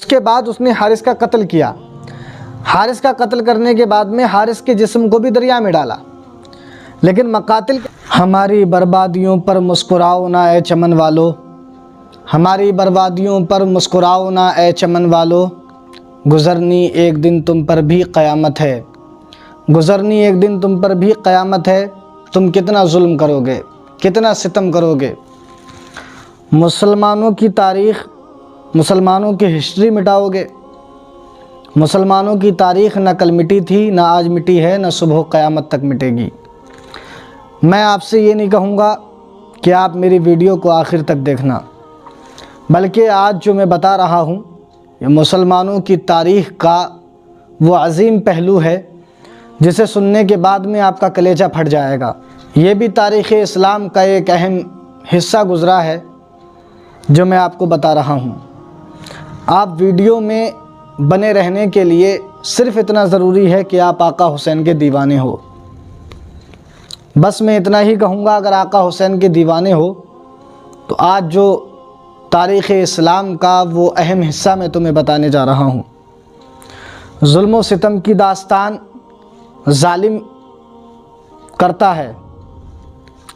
उसके बाद उसने हारिस का कत्ल किया। हारिस का कत्ल करने के बाद में हारिस के जिस्म को भी दरिया में डाला। लेकिन मकातिल, हमारी बर्बादियों पर मुस्कुराओ ना ए चमन वालो, हमारी बर्बादियों पर मुस्कुराओ ना ए चमन वालो, गुज़रनी एक दिन तुम पर भी क़यामत है, गुज़रनी एक दिन तुम पर भी क़यामत है, तुम कितना जुल्म करोगे, कितना सितम करोगे। मुसलमानों की तारीख़, मुसलमानों की हिस्ट्री मिटाओगे। मुसलमानों की तारीख़ न कल मिटी थी, न आज मिटी है, न सुबह क़यामत तक मिटेगी। मैं आपसे ये नहीं कहूँगा कि आप मेरी वीडियो को आखिर तक देखना, बल्कि आज जो मैं बता रहा हूँ ये मुसलमानों की तारीख़ का वो अज़ीम पहलू है जिसे सुनने के बाद में आपका कलेजा फट जाएगा। ये भी तारीख़ इस्लाम का एक अहम हिस्सा गुज़रा है जो मैं आपको बता रहा हूँ। आप वीडियो में बने रहने के लिए सिर्फ़ इतना ज़रूरी है कि आप आका हुसैन के दीवाने हो। बस मैं इतना ही कहूँगा, अगर आका हुसैन के दीवाने हो तो आज जो तारीख़ इस्लाम का वो अहम हिस्सा मैं तुम्हें बताने जा रहा हूँ। जुल्म व सितम की दास्तान जालिम करता है,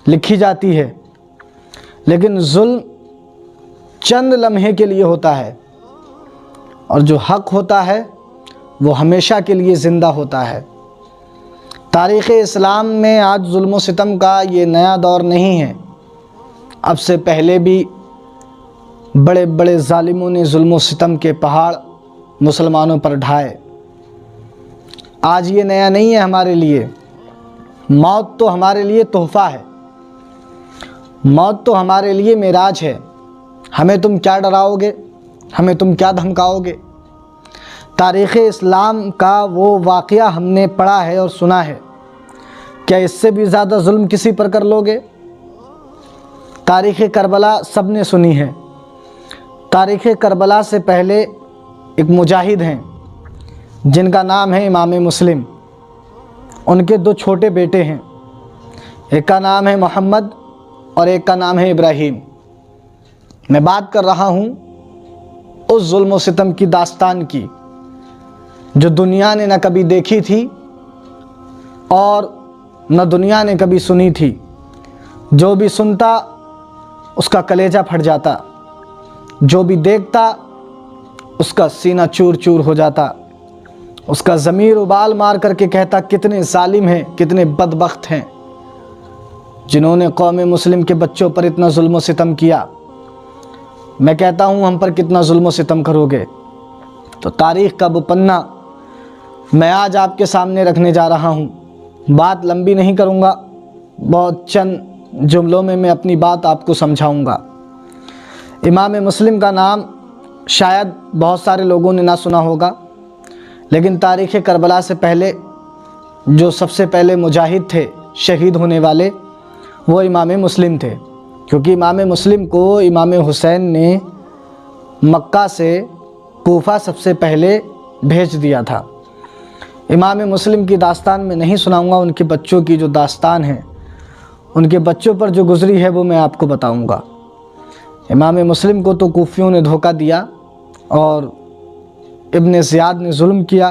लिखी जाती है, लेकिन जुल्म चंद लम्हे के लिए होता है और जो हक़ होता है वो हमेशा के लिए ज़िंदा होता है। तारीख़ इस्लाम में आज जुल्म व सितम का ये नया दौर नहीं है। अब से पहले भी बड़े बड़े ज़ालिमों ने जुल्म व सितम के पहाड़ मुसलमानों पर ढाए। आज ये नया नहीं है हमारे लिए। मौत तो हमारे लिए तोहफ़ा है, मौत तो हमारे लिए मेराज है। हमें तुम क्या डराओगे, हमें तुम क्या धमकाओगे। तारीख़ इस्लाम का वो वाक़या हमने पढ़ा है और सुना है, क्या इससे भी ज़्यादा जुल्म किसी पर कर लोगे। तारीख़ करबला सब ने सुनी है। तारीख़ करबला से पहले एक मुजाहिद हैं जिनका नाम है इमाम मुस्लिम। उनके दो छोटे बेटे हैं, एक का नाम है मोहम्मद और एक का नाम है इब्राहीम। मैं बात कर रहा हूँ उस जुल्म व सितम की दास्तान की जो दुनिया ने न कभी देखी थी और न दुनिया ने कभी सुनी थी। जो भी सुनता उसका कलेजा फट जाता, जो भी देखता उसका सीना चूर चूर हो जाता, उसका ज़मीर उबाल मार करके कहता कितने ज़ालिम हैं, कितने बदबख्त हैं जिन्होंने कौम मुस्लिम के बच्चों पर इतना जुल्म व सितम किया। मैं कहता हूँ हम पर कितना जुल्म व सितम करोगे। तो तारीख़ का वो पन्ना मैं आज आपके सामने रखने जा रहा हूँ। बात लंबी नहीं करूँगा, बहुत चंद जुमलों में मैं अपनी बात आपको समझाऊँगा। इमाम मुस्लिम का नाम शायद बहुत सारे लोगों ने ना सुना होगा, लेकिन तारीख़ करबला से पहले जो सबसे पहले मुजाहिद थे शहीद होने वाले वो इमाम मुस्लिम थे, क्योंकि इमाम मुस्लिम को इमाम हुसैन ने मक्का से कूफा सबसे पहले भेज दिया था। इमाम मुस्लिम की दास्तान में नहीं सुनाऊंगा, उनके बच्चों की जो दास्तान है, उनके बच्चों पर जो गुज़री है वो मैं आपको बताऊंगा। इमाम मुस्लिम को तो कूफियों ने धोखा दिया और इब्न ज़ियाद ने जुल्म किया,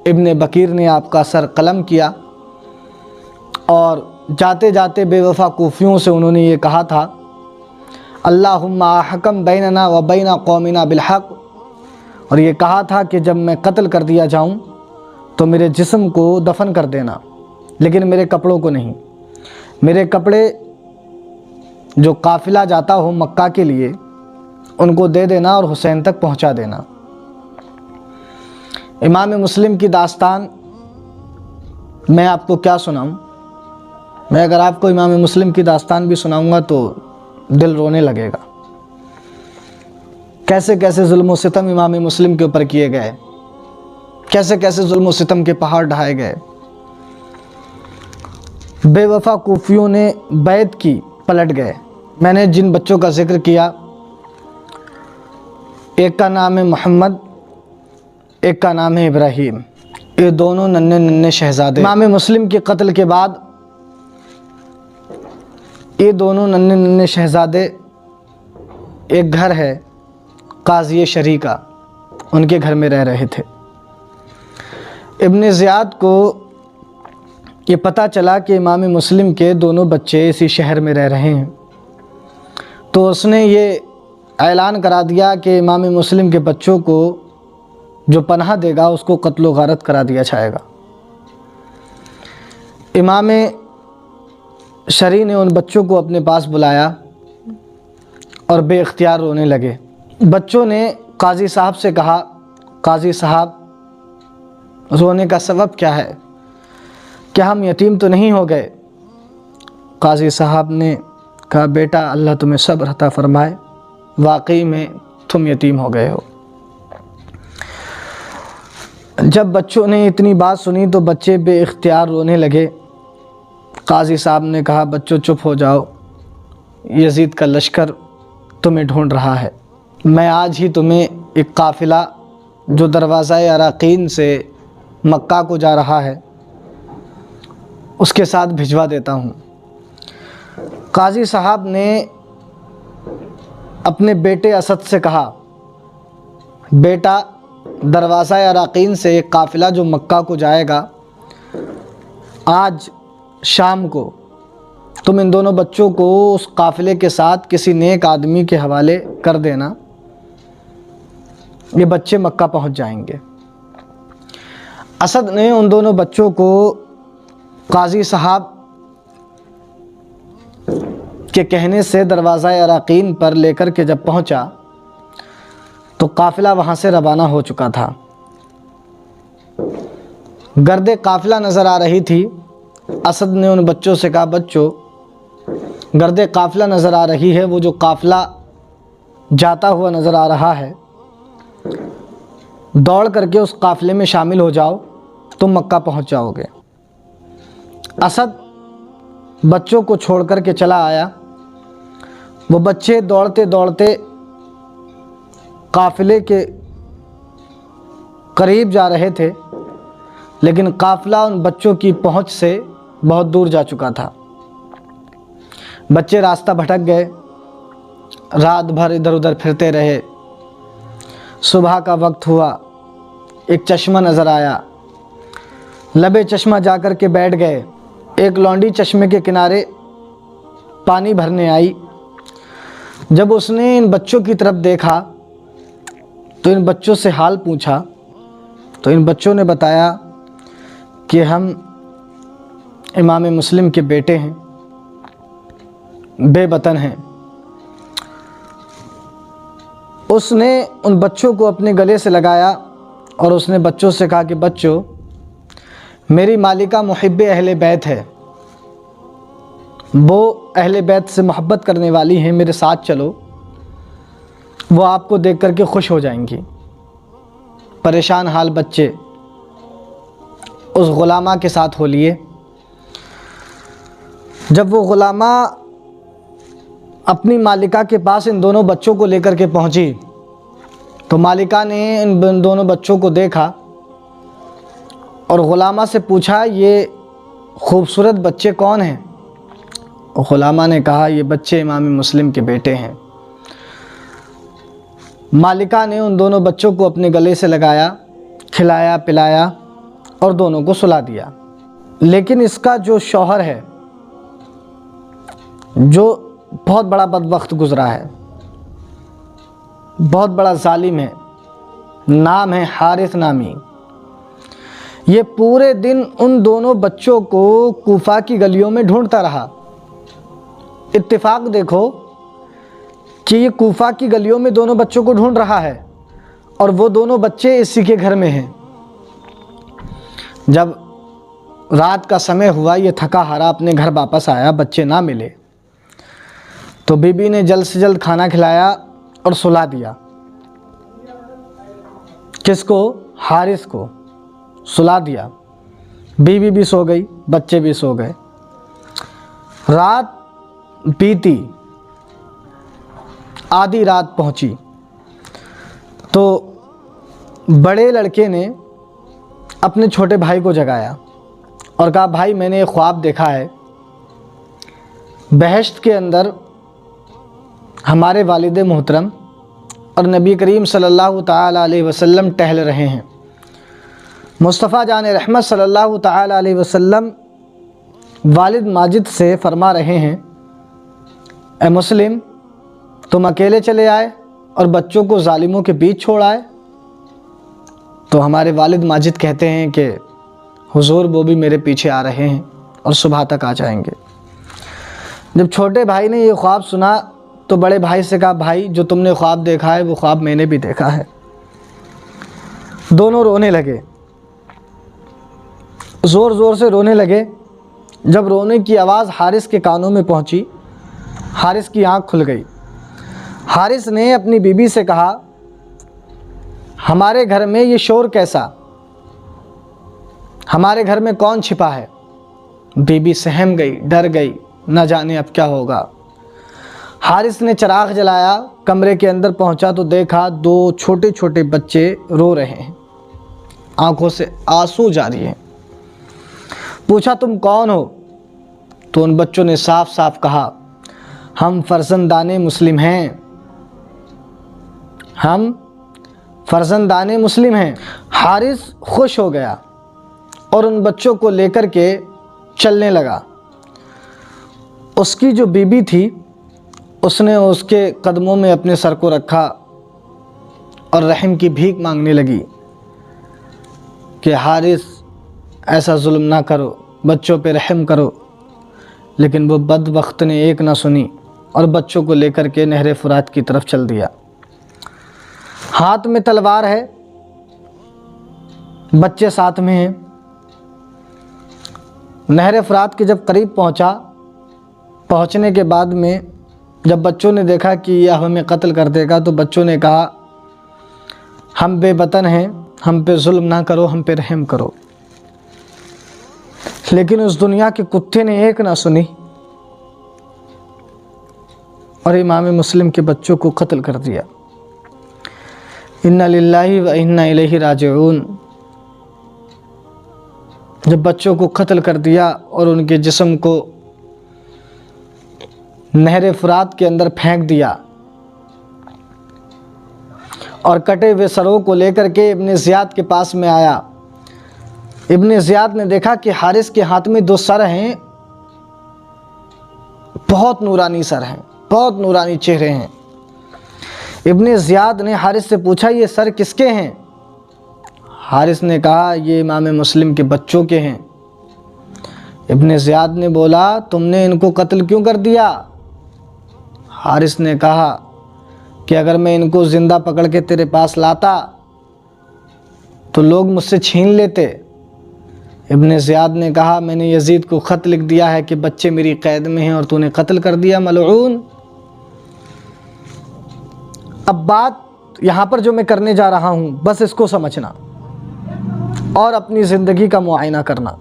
इब्न बकीर ने आपका सर कलम किया और जाते जाते बेवफ़ा कूफियों से उन्होंने ये कहा था अल्लाहुम्मा हकम बैनना व बैना कौमिना बिलहक़, और ये कहा था कि जब मैं कत्ल कर दिया जाऊं तो मेरे जिस्म को दफन कर देना, लेकिन मेरे कपड़ों को नहीं। मेरे कपड़े जो काफ़िला जाता हो मक्का के लिए उनको दे देना और हुसैन तक पहुंचा देना। इमाम मुस्लिम की दास्तान मैं आपको क्या सुनाऊं। मैं अगर आपको इमाम मुस्लिम की दास्तान भी सुनाऊंगा तो दिल रोने लगेगा। कैसे कैसे जुल्म व सितम इमाम मुस्लिम के ऊपर किए गए, कैसे कैसे जुल्म व सितम के पहाड़ ढाए गए। बेवफा कूफियों ने बैत की, पलट गए। मैंने जिन बच्चों का जिक्र किया, एक का नाम है मोहम्मद, एक का नाम है इब्राहीम। ये दोनों नन्हे नन्हे शहजादे इमाम मुस्लिम के कत्ल के बाद ये दोनों नन्हे नन्हे शहजादे, एक घर है काज़ी शरी का, उनके घर में रह रहे थे। इब्न ज़ियाद को ये पता चला कि इमाम मुस्लिम के दोनों बच्चे इसी शहर में रह रहे हैं, तो उसने ये ऐलान करा दिया कि इमाम मुस्लिम के बच्चों को जो पनाह देगा उसको कत्ल व गारत करा दिया जाएगा। इमाम शरी ने उन बच्चों को अपने पास बुलाया और बेइख्तियार रोने लगे। बच्चों ने काजी साहब से कहा, काजी साहब रोने का सबब क्या है, क्या हम यतीम तो नहीं हो गए? काजी साहब ने कहा, बेटा अल्लाह तुम्हें सब्र अता फरमाए, वाकई में तुम यतीम हो गए हो। जब बच्चों ने इतनी बात सुनी तो बच्चे बेइख्तियार रोने लगे। काजी साहब ने कहा, बच्चों चुप हो जाओ, यजीद का लश्कर तुम्हें ढूंढ रहा है। मैं आज ही तुम्हें एक काफ़िला जो दरवाज़ा अराकीन से मक्का को जा रहा है उसके साथ भिजवा देता हूँ। काजी साहब ने अपने बेटे असद से कहा, बेटा दरवाज़ा अराकीन से एक काफ़िला जो मक्का को जाएगा, आज शाम को तुम इन दोनों बच्चों को उस काफ़िले के साथ किसी नेक आदमी के हवाले कर देना, ये बच्चे मक्का पहुंच जाएंगे। असद ने उन दोनों बच्चों को काजी साहब के कहने से दरवाज़ा अराकीन पर लेकर के जब पहुंचा तो काफ़िला वहाँ से रवाना हो चुका था। गर्दे काफ़िला नज़र आ रही थी। असद ने उन बच्चों से कहा, बच्चों गर्दे काफ़िला नज़र आ रही है, वो जो काफ़िला जाता हुआ नज़र आ रहा है, दौड़ करके उस काफ़िले में शामिल हो जाओ, तुम मक्का पहुंच जाओगे। असद बच्चों को छोड़ कर के चला आया। वो बच्चे दौड़ते दौड़ते काफ़िले के करीब जा रहे थे, लेकिन काफ़िला उन बच्चों की पहुंच से बहुत दूर जा चुका था। बच्चे रास्ता भटक गए, रात भर इधर उधर फिरते रहे। सुबह का वक्त हुआ, एक चश्मा नज़र आया, लबे चश्मा जाकर के बैठ गए। एक लौंडी चश्मे के किनारे पानी भरने आई। जब उसने इन बच्चों की तरफ देखा तो इन बच्चों से हाल पूछा, तो इन बच्चों ने बताया कि हम इमाम मुस्लिम के बेटे हैं, बेवतन हैं। उसने उन बच्चों को अपने गले से लगाया और उसने बच्चों से कहा कि बच्चों, मेरी मालिका मुहिब्बे अहले बैत है, वो अहले बैत से मोहब्बत करने वाली हैं, मेरे साथ चलो, वो आपको देख करके खुश हो जाएंगी। परेशान हाल बच्चे उस ग़ुलामा के साथ हो लिए। जब वो ग़ुलामा अपनी मालिका के पास इन दोनों बच्चों को लेकर के पहुंची तो मालिका ने इन दोनों बच्चों को देखा और ग़ुलामा से पूछा, ये खूबसूरत बच्चे कौन हैं? ग़ुलामा ने कहा, ये बच्चे इमाम मुस्लिम के बेटे हैं। मालिका ने उन दोनों बच्चों को अपने गले से लगाया, खिलाया पिलाया और दोनों को सुला दिया। लेकिन इसका जो शौहर है, जो बहुत बड़ा बदबख्त गुज़रा है, बहुत बड़ा जालिम है, नाम है हारिस नामी, ये पूरे दिन उन दोनों बच्चों को कूफा की गलियों में ढूंढता रहा। इत्तेफाक देखो कि ये कूफा की गलियों में दोनों बच्चों को ढूंढ रहा है और वो दोनों बच्चे इसी के घर में हैं। जब रात का समय हुआ, ये थका हारा अपने घर वापस आया, बच्चे ना मिले, तो बीबी ने जल्द से जल्द खाना खिलाया और सुला दिया। किसको? हारिस को सुला दिया। बीवी भी सो गई, बच्चे भी सो गए। रात बीती, आधी रात पहुंची तो बड़े लड़के ने अपने छोटे भाई को जगाया और कहा, भाई मैंने एक ख्वाब देखा है, बहश्त के अंदर हमारे वालिद मोहतरम और नबी करीम सल्लल्लाहु ताला अलैहि वसल्लम टहल रहे हैं। मुस्तफ़ा जान रहमत सल्लल्लाहु ताला अलैहि वसल्लम वालिद माजिद से फरमा रहे हैं, ए मुस्लिम, तुम अकेले चले आए और बच्चों को जालिमों के बीच छोड़ आए। तो हमारे वालिद माजिद कहते हैं कि हुजूर वो भी मेरे पीछे आ रहे हैं और सुबह तक आ जाएंगे। जब छोटे भाई ने ये ख्वाब सुना तो बड़े भाई से कहा, भाई जो तुमने ख्वाब देखा है वो ख्वाब मैंने भी देखा है। दोनों रोने लगे, ज़ोर ज़ोर से रोने लगे। जब रोने की आवाज़ हारिस के कानों में पहुंची, हारिस की आंख खुल गई। हारिस ने अपनी बीबी से कहा, हमारे घर में ये शोर कैसा, हमारे घर में कौन छिपा है। बीबी सहम गई, डर गई, न जाने अब क्या होगा। हारिस ने चिराग जलाया, कमरे के अंदर पहुंचा तो देखा 2 छोटे छोटे बच्चे रो रहे हैं, आंखों से आंसू जारी हैं। पूछा, तुम कौन हो? तो उन बच्चों ने साफ साफ कहा, हम फर्जंदाने मुस्लिम हैं, हम फर्जंदाने मुस्लिम हैं। हारिस खुश हो गया और उन बच्चों को लेकर के चलने लगा। उसकी जो बीबी थी उसने उसके कदमों में अपने सर को रखा और रहम की भीख मांगने लगी कि हारिस ऐसा जुल्म ना करो, बच्चों पे रहम करो। लेकिन वो बदबख्त ने एक ना सुनी और बच्चों को लेकर के नहर फुरात की तरफ चल दिया। हाथ में तलवार है, बच्चे साथ में हैं। नहर फुरात के जब करीब पहुंचा, पहुंचने के बाद में जब बच्चों ने देखा कि यह हमें कत्ल कर देगा, तो बच्चों ने कहा, हम बेवतन हैं, हम पे जुल्म ना करो, हम पे रहम करो। लेकिन उस दुनिया के कुत्ते ने एक ना सुनी और इमाम मुस्लिम के बच्चों को कत्ल कर दिया। इन्ना लिल्लाहि व इन्ना इलैहि राजिऊन। जब बच्चों को कत्ल कर दिया और उनके जिस्म को नहर फुरात के अंदर फेंक दिया और कटे हुए सरों को लेकर के इब्ने ज़ियाद के पास में आया। इब्ने ज़ियाद ने देखा कि हारिस के हाथ में 2 सर हैं, बहुत नूरानी सर हैं, बहुत नूरानी चेहरे हैं। इब्ने ज़ियाद ने हारिस से पूछा, ये सर किसके हैं? हारिस ने कहा, ये इमाम मुस्लिम के बच्चों के हैं। इब्ने ज़ियाद ने बोला, तुमने इनको कत्ल क्यों कर दिया? हारिस ने कहा कि अगर मैं इनको ज़िंदा पकड़ के तेरे पास लाता तो लोग मुझसे छीन लेते। इब्ने ज़ियाद ने कहा, मैंने यजीद को ख़त लिख दिया है कि बच्चे मेरी कैद में हैं और तूने कत्ल कर दिया, मलऊन। अब बात यहाँ पर जो मैं करने जा रहा हूँ, बस इसको समझना और अपनी ज़िंदगी का मुआयना करना।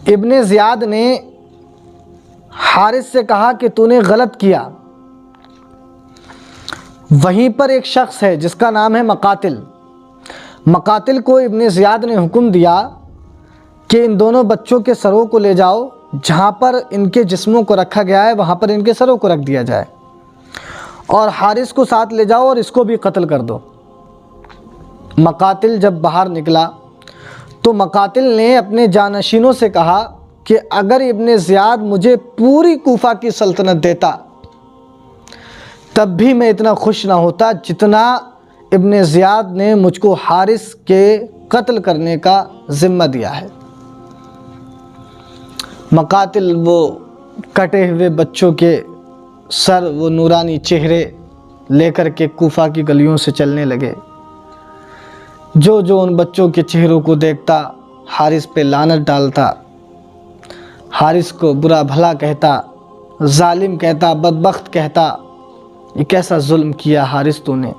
इब्ने ज़ियाद ने हारिस से कहा कि तूने गलत किया। वहीं पर एक शख्स है जिसका नाम है मकातिल। मकातिल को इब्ने ज़ियाद ने हुक्म दिया कि इन दोनों बच्चों के सरों को ले जाओ, जहाँ पर इनके जिस्मों को रखा गया है वहाँ पर इनके सरों को रख दिया जाए, और हारिस को साथ ले जाओ और इसको भी कत्ल कर दो। मकातिल जब बाहर निकला तो मकातिल ने अपने जानशीनों से कहा कि अगर इब्ने ज़ियाद मुझे पूरी कूफा की सल्तनत देता तब भी मैं इतना खुश ना होता जितना इब्ने ज़ियाद ने मुझको हारिस के कत्ल करने का ज़िम्मा दिया है। मकातिल वो कटे हुए बच्चों के सर, वो नूरानी चेहरे लेकर के कूफा की गलियों से चलने लगे। जो जो उन बच्चों के चेहरों को देखता हारिस पे लानत डालता, हारिस को बुरा भला कहता, जालिम कहता, बदबख्त कहता। ये कैसा जुल्म किया हारिस तूने।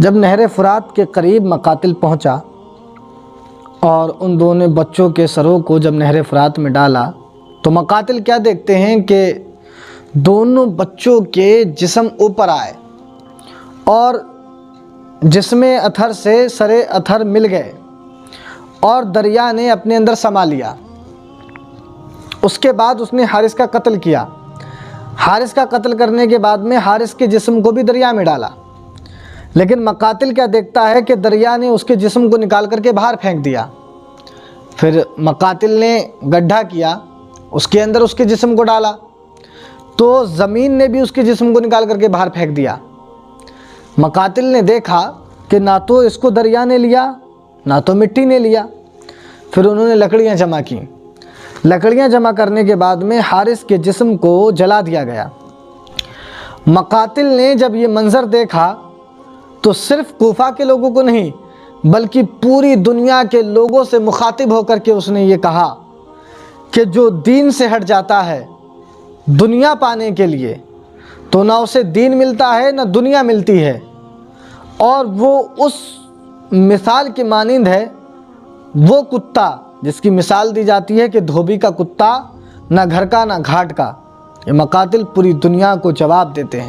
जब नहर फुरात के करीब मकातिल पहुंचा और उन दोनों बच्चों के सरों को जब नहर फुरात में डाला तो मकातिल क्या देखते हैं कि दोनों बच्चों के जिस्म ऊपर आए और जिस्मे अथर से सरे अथर मिल गए और दरिया ने अपने अंदर समा लिया। उसके बाद उसने हारिस का कत्ल किया। हारिस का कत्ल करने के बाद में हारिस के जिस्म को भी दरिया में डाला, लेकिन मकातिल क्या देखता है कि दरिया ने उसके जिस्म को निकाल करके बाहर फेंक दिया। फिर मकातिल ने गड्ढा किया, उसके अंदर उसके जिस्म को डाला, तो ज़मीन ने भी उसके जिस्म को निकाल करके बाहर फेंक दिया। मकातिल ने देखा कि ना तो इसको दरिया ने लिया ना तो मिट्टी ने लिया। फिर उन्होंने लकड़ियाँ जमा की। लकड़ियाँ जमा करने के बाद में हारिस के जिस्म को जला दिया गया। मकातिल ने जब ये मंज़र देखा तो सिर्फ कूफा के लोगों को नहीं बल्कि पूरी दुनिया के लोगों से मुखातिब होकर के उसने ये कहा कि जो दीन से हट जाता है दुनिया पाने के लिए, तो ना उसे दीन मिलता है ना दुनिया मिलती है। और वो उस मिसाल की मानिंद है वो कुत्ता जिसकी मिसाल दी जाती है कि धोबी का कुत्ता, ना घर का ना घाट का। ये मकातिल पूरी दुनिया को जवाब देते हैं।